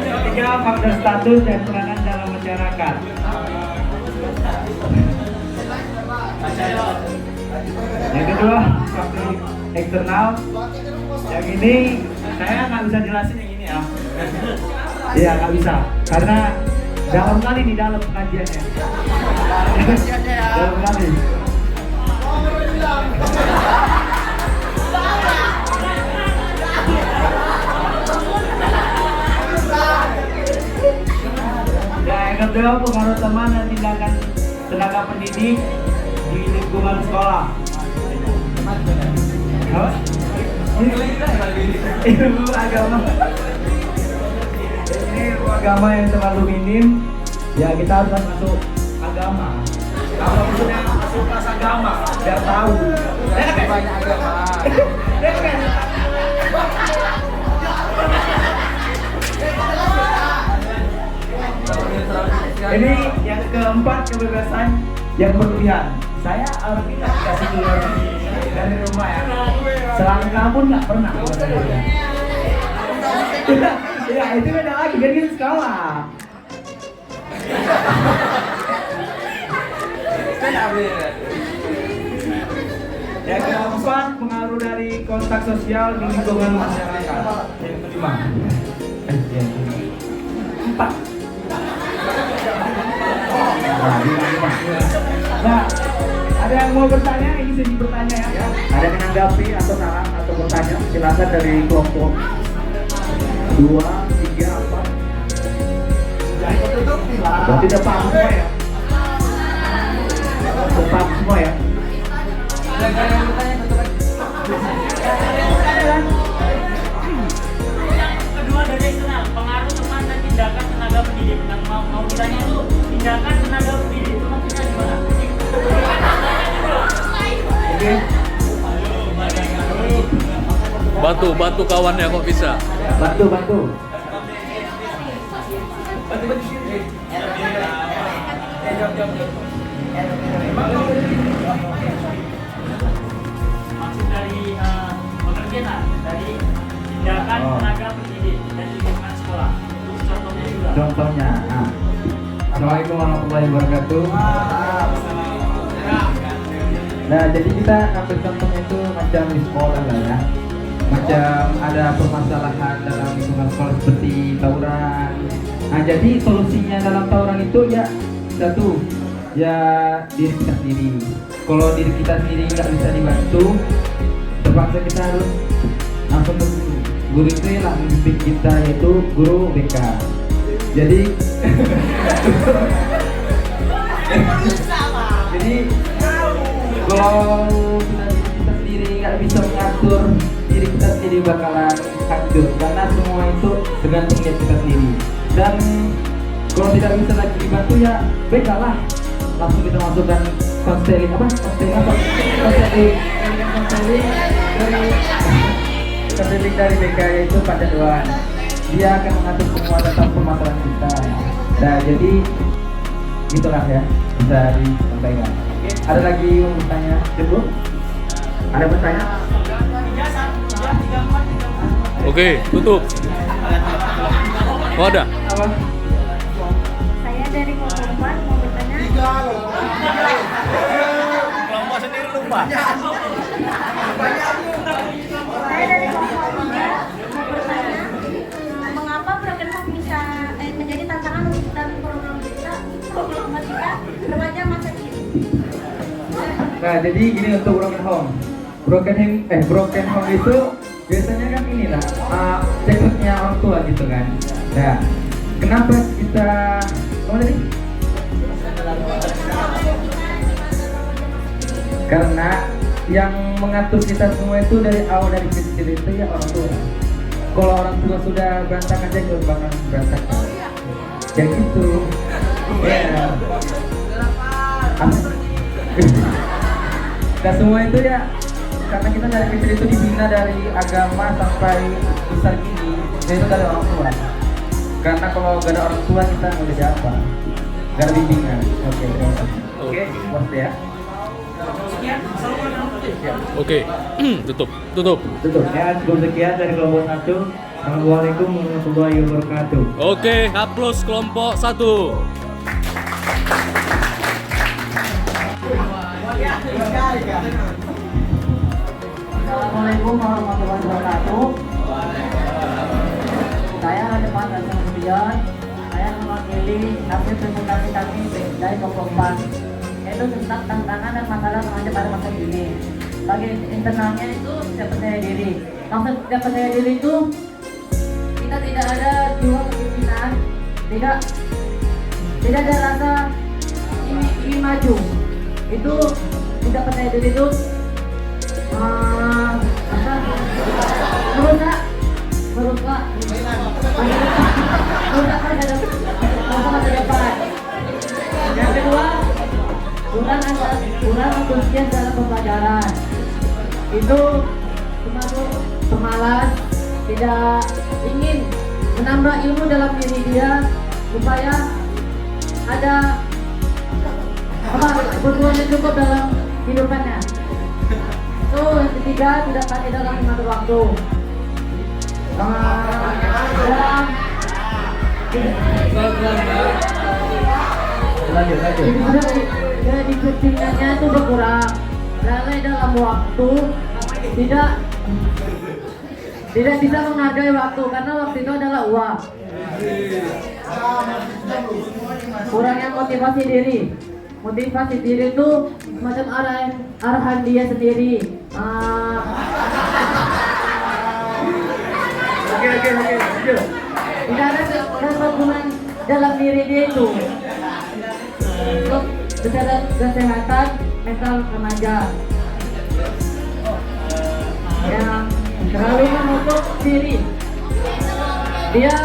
Ketiga, faktor status dan peranan dalam masyarakat. Yang kedua, faktor eksternal. Yang ini saya nggak bisa jelasin yang ini ya. Iya, nggak bisa karena dalam kali di dalam pengajiannya. Dalam kali. Ya, yang kedua pengaruh teman dan tindakan tenaga pendidik di lingkungan sekolah. Apa? Ilmu agama. Ini ilmu agama yang terlalu minim. Ya kita harus masuk agama. Kalau maksudnya masuk kelas agama, nggak tahu. Banyak agama. Ini yang keempat, kebebasan yang berlebihan. Saya alhamdulillah dikasih keluar dari rumah ya. Selangkah pun nggak pernah. Ya itu beda lagi, kan kita sekolah. Yang keempat, pengaruh dari kontak sosial di lingkungan masyarakat. Yang kelima. Empat. Nah, ada yang mau bertanya? Ini sesi bertanya ya. Ada yang menanggapi atau saran atau bertanya? Silakan dari kelompok 2, 3, 4. Berarti udah paham semua ya? Udah paham semua ya? Ada yang bertanya satu lagi. Yang kedua dari eksternal, pengaruh teman dan tindakan tenaga pendidik. Yang mau ditanya itu tindakan tenaga pendidik itu maksudnya gimana? Oke. Bantu kawannya kok bisa. Bantu. Maksud dari pekerjaan, dari tindakan tenaga pendidik dari lingkungan sekolah. Terus contohnya juga. Contohnya, Assalamualaikum warahmatullahi wabarakatuh. Nah, jadi kita ambil contohnya itu macam di sekolah lah ya. Macam ada permasalahan dalam lingkungan sekolah seperti tawuran. Nah, jadi solusinya dalam tawuran itu ya satu, ya diri kita sendiri. Kalau diri kita sendiri nggak bisa dibantu, terpaksa kita harus langsung ke guru. Guru itu yang membimbing kita, yaitu guru BK. Jadi kalau kita sendiri nggak bisa mengatur diri kita sendiri, bakalan hancur karena semua itu tergantung diri kita sendiri. Dan kalau tidak bisa lagi dibantu ya BK lah, langsung kita masukkan konseling dari BK, yaitu Pak Dewan. Dia akan mengatur semua tentang permasalahan kita. Nah, jadi gitulah ya, bisa disampaikan. Ada lagi yang bertanya? Cukup? Ada bertanya? Oke, tutup. Oh, ada? Apa? Saya dari kelompok 4 mau bertanya. Kelompok sendiri lupa. Saya dari kelompok 3 mau bertanya, mengapa broken home bisa menjadi tantangan untuk dan problematika remaja masa kini? Nah, jadi gini untuk broken home. Broken home itu biasanya kan inilah tekniknya orang tua gitu kan. Nah, kenapa kita karena yang mengatur kita semua itu dari awal, dari kecil itu ya orang tua. Kalau orang tua sudah berantakan aja juga bakal berantakan. Kayak gitu. Ya. Nah, semua itu ya karena kita dari kecil itu dibina dari agama sampai besar gini, itu dari orang tua. Karena kalau gak ada orang tua kita mau jadi apa? Gak ada bimbingan. Oke, terima kasih. Oke, pasti ya. Oke. Tutup. Ya, cukup sekian dari kelompok 1. Assalamualaikum warahmatullahi wabarakatuh. Oke, hapus kelompok 1. Assalamualaikum warahmatullahi wabarakatuh. Saya Radepan Rasul Sudion. Saya mewakili hasil presentasi kami dari kelompok 4, yaitu tentang tantangan dan masalah remaja pada masa kini. Bagi internalnya itu tidak percaya diri. Maksud tidak percaya diri itu kita tidak ada jiwa kepemimpinan, tidak ada rasa ingin maju. Itu tidak percaya diri itu merusak masa depan. Yang kedua, kurang antusias dalam pembelajaran. Itu termasuk pemalas, tidak ingin menambah ilmu dalam diri dia supaya ada kebutuhan yang cukup dalam hidupannya. Itu yang ketiga, tidak pandai dalam mengatur waktu. Jadi kesiniannya itu berkurang, lalai dalam waktu, tidak bisa menghargai waktu karena waktu itu adalah uang. Kurangnya motivasi diri. Motivasi diri itu macam arahan dia sendiri. Tidak ada kebutuhan dalam diri dia itu untuk kesehatan mental remaja yang terlalu menutup diri. Dia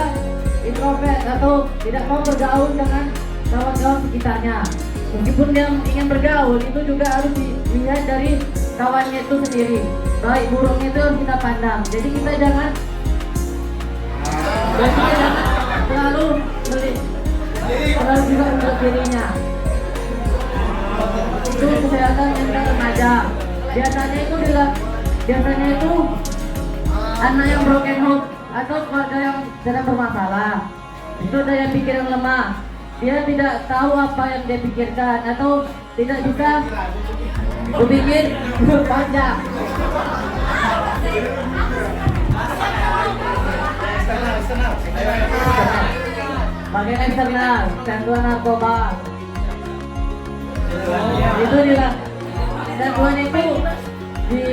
introvert atau tidak mau bergaul dengan kawan-kawan sekitarnya. Meskipun dia ingin bergaul, itu juga harus dilihat dari kawannya itu sendiri. Baik buruknya itu harus kita pandang. Jadi kita jangan terlalu juga untuk dirinya. Itu kesehatan mental remaja. Biasanya itu anak yang broken home atau keluarga yang sedang bermasalah. Itu daya pikir yang lemah. Dia tidak tahu apa yang dia pikirkan atau tidak bisa berpikir panjang. Bagian eksternal, sentuhan narkoba. Itu dia. Sentuhan itu di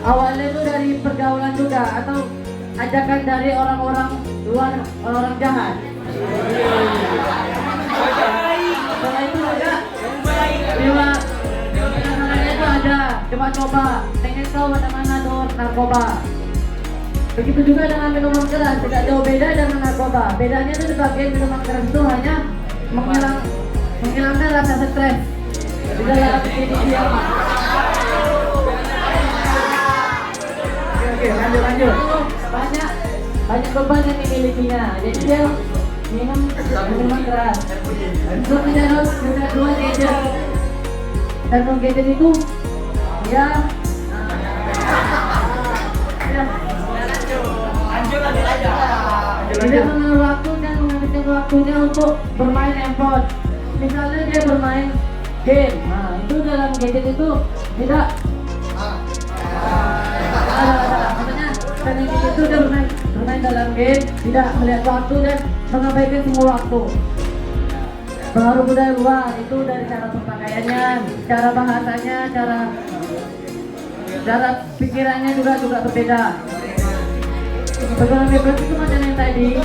awalnya itu dari pergaulan juga atau ajakan dari orang-orang luar, orang jahat. Setelah itu juga itu ada coba-coba, pengen tahu mana tuh narkoba. Begitu juga dengan minuman keras, tidak jauh beda dengan narkoba. Bedanya itu di bagian minuman keras itu hanya menghilangkan rasa stres di dalam diri dia. Oke, lanjut. Banyak beban yang dimilikinya. Jadi dia minum minuman keras. Untuk menjadi dua gadget. Dan gadget itu ya tidak mengenal waktu dan menghabiskan waktunya untuk bermain handphone. Misalnya dia bermain game, nah itu dalam gadget itu tidak maksudnya dalam gadget itu dia bermain dalam game, tidak melihat waktu dan mengabaikan semua waktu. Pengaruh budaya luar itu dari cara berpakaiannya, cara bahasanya, cara pikirannya juga berbeda. Pergaulan bebas itu macam yang tadi,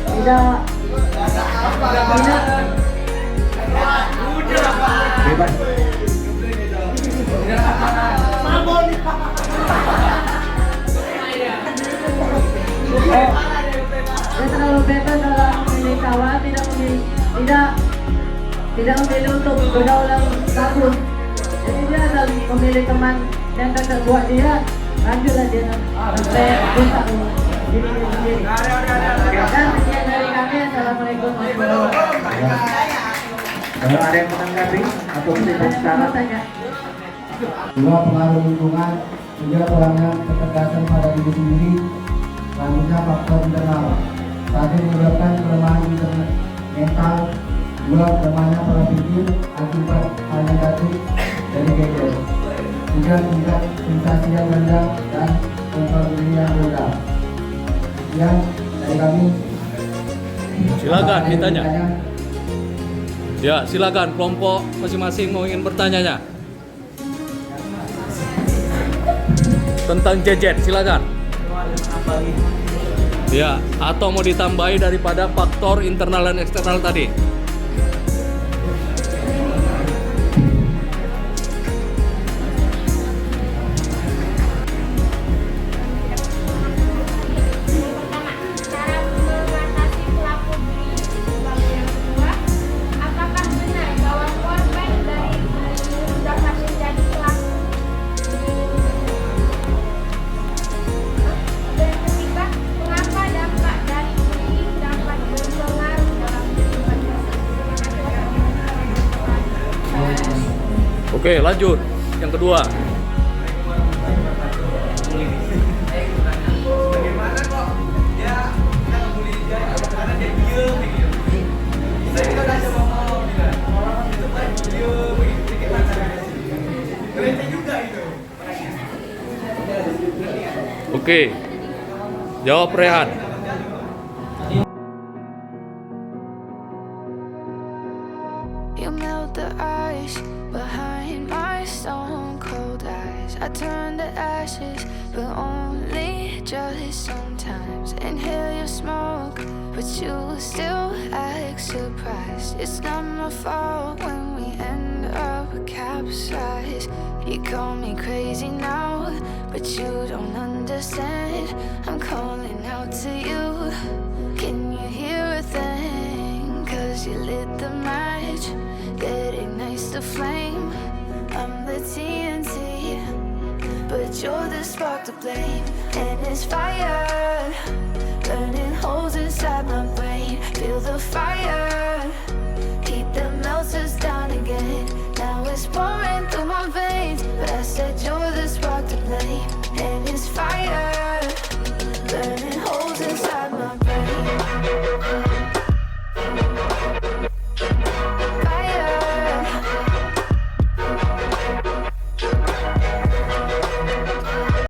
tidak bebas. Dia terlalu bebas dalam memilih kawan, tidak memilih untuk bergaul yang bagus. Jadi dia akan memilih teman yang cocok buat dia, lanjutlah dia sampai rusak diri sendiri. Dan sekian dari kami. Assalamualaikum warahmatullahi wabarakatuh. Kalau ada yang menanggapi atau tidak secara tanya. Dua, pengaruh lingkungan. Tiga, kurangnya ketegasan pada diri sendiri. Selanjutnya, faktor internal. Satu, menyebabkan kelemahan mental. Dua, lemahnya pola pikir akibat hal negatif dari gadget. Tiga, tingkat sensasi yang rendah dan kontrol diri yang rendah. Yang dari kami. Silakan ditanya. Ya, silakan kelompok masing-masing mau ingin bertanya tentang gadget, silakan. Ya, atau mau ditambahi daripada faktor internal dan eksternal tadi. Oke, lanjut. Yang kedua. Bagaimana kok dia kita ngebully dia karena dia diem gitu. Saya kita udah coba ngomong gitu. Orang itu paling diem begitu gimana caranya? Gereja juga itu. Oke. Jawab Rehan. You melt the ice behind my stone cold eyes. I turn to ashes, but only just sometimes. Inhale your smoke, but you still act surprised. It's not my fault when we end up capsized. You call me crazy now, but you don't understand. I'm calling out to you. Can you hear a thing? 'Cause you You lit the match that ignites the flame. I'm the TNT, but you're the spark to blame. And it's fire burning holes inside my brain. Feel the fire